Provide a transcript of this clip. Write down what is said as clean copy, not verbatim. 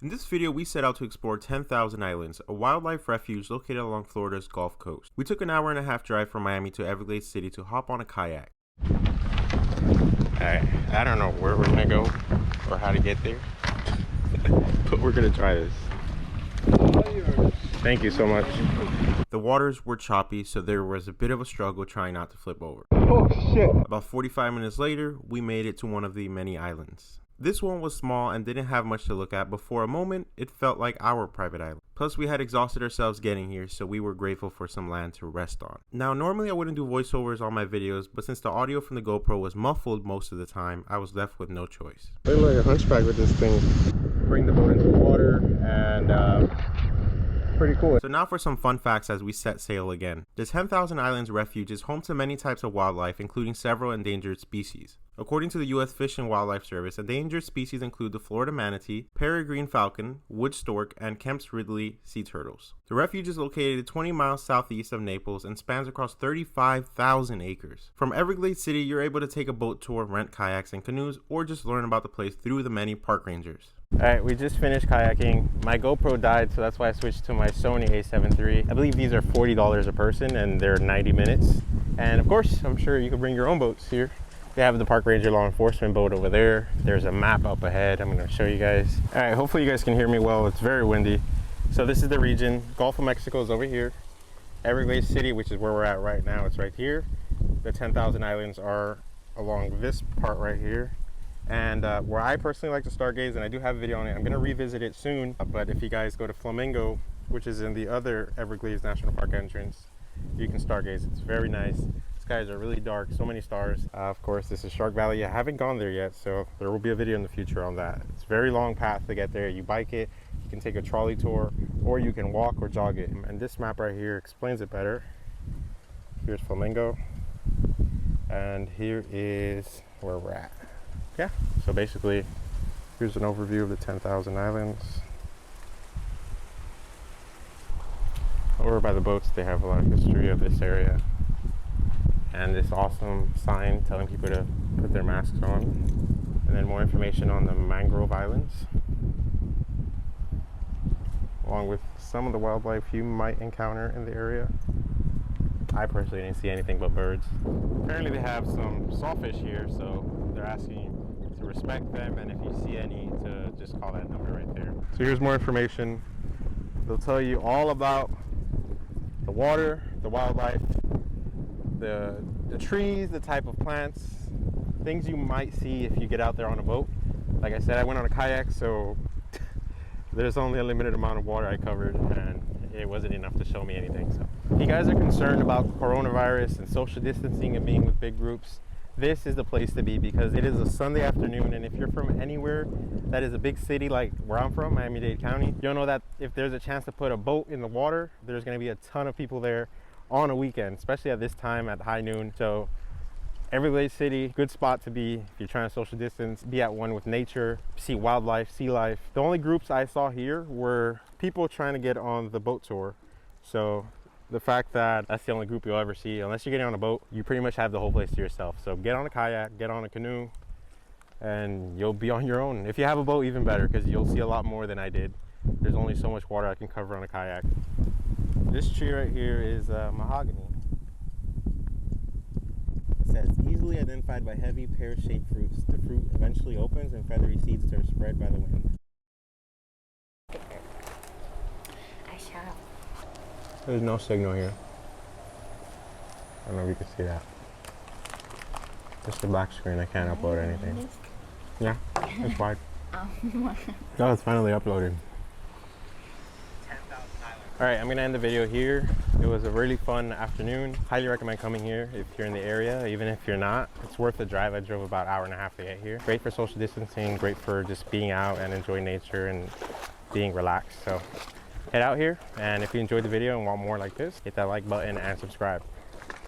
In this video, we set out to explore 10,000 Islands, a wildlife refuge located along Florida's Gulf Coast. We took an hour-and-a-half drive from Miami to Everglades City to hop on a kayak. Alright, I don't know where we're gonna go or how to get there, but we're gonna try this. Thank you so much. The waters were choppy, so there was a bit of a struggle trying not to flip over. Oh shit! About 45 minutes later, we made it to one of the many islands. This one was small and didn't have much to look at, but for a moment, it felt like our private island. Plus, we had exhausted ourselves getting here, so we were grateful for some land to rest on. Now, normally I wouldn't do voiceovers on my videos, but since the audio from the GoPro was muffled most of the time, I was left with no choice. I look like a hunchback with this thing. Bring the boat into the water, and pretty cool. So now for some fun facts as we set sail again. The 10,000 Islands Refuge is home to many types of wildlife, including several endangered species. According to the U.S. Fish and Wildlife Service, endangered species include the Florida manatee, peregrine falcon, wood stork, and Kemp's Ridley sea turtles. The refuge is located 20 miles southeast of Naples and spans across 35,000 acres. From Everglades City, you're able to take a boat tour, rent kayaks and canoes, or just learn about the place through the many park rangers. Alright, we just finished kayaking. My GoPro died, so that's why I switched to my Sony a7 III. I believe these are $40 a person and they're 90 minutes. And of course, I'm sure you can bring your own boats here. They have the park ranger law enforcement boat over there. There's a map up ahead. I'm going to show you guys. All right, hopefully you guys can hear me well. It's very windy. So this is the region. Gulf of Mexico is over here. Everglades City, which is where we're at right now, it's right here. The 10,000 islands are along this part right here. And where I personally like to stargaze, and I do have a video on it, I'm going to revisit it soon. But if you guys go to Flamingo, which is in the other Everglades National Park entrance, you can stargaze. It's very nice. Skies are really dark, so many stars. Of course, this is Shark Valley. I haven't gone there yet, so there will be a video in the future on that. It's a very long path to get there. You bike it, you can take a trolley tour, or you can walk or jog it. And this map right here explains it better. Here's Flamingo, and here is where we're at. Yeah, so basically, here's an overview of the 10,000 islands. Over by the boats, they have a lot of history of this area. And this awesome sign telling people to put their masks on. And then more information on the mangrove islands, along with some of the wildlife you might encounter in the area. I personally didn't see anything but birds. Apparently they have some sawfish here, so they're asking you to respect them, and if you see any, to just call that number right there. So here's more information. They'll tell you all about the water, the wildlife, the trees, the type of plants, things you might see if you get out there on a boat. Like I said, I went on a kayak, so there's only a limited amount of water I covered, and it wasn't enough to show me anything. So if you guys are concerned about coronavirus and social distancing and being with big groups, this is the place to be, because it is a Sunday afternoon, and if you're from anywhere that is a big city like where I'm from, Miami-Dade County, you'll know that if there's a chance to put a boat in the water, there's going to be a ton of people there on a weekend, especially at this time at high noon. So Everglades City, good spot to be if you're trying to social distance, be at one with nature, see wildlife, sea life. The only groups I saw here were people trying to get on the boat tour. So the fact that that's the only group you'll ever see, unless you're getting on a boat, you pretty much have the whole place to yourself. So get on a kayak, get on a canoe, and you'll be on your own. If you have a boat, even better, because you'll see a lot more than I did. There's only so much water I can cover on a kayak. This tree right here is mahogany. It says, easily identified by heavy pear-shaped fruits. The fruit eventually opens and feathery seeds are spread by the wind. I shall. There's no signal here. I don't know if you can see that. Just a black screen. I can't upload anything. Yeah, it's wide. Oh, it's finally uploaded. Alright, I'm going to end the video here. It was a really fun afternoon. Highly recommend coming here if you're in the area. Even if you're not, it's worth the drive. I drove about an hour and a half to get here. Great for social distancing, great for just being out and enjoying nature and being relaxed. So head out here, and if you enjoyed the video and want more like this, hit that like button and subscribe.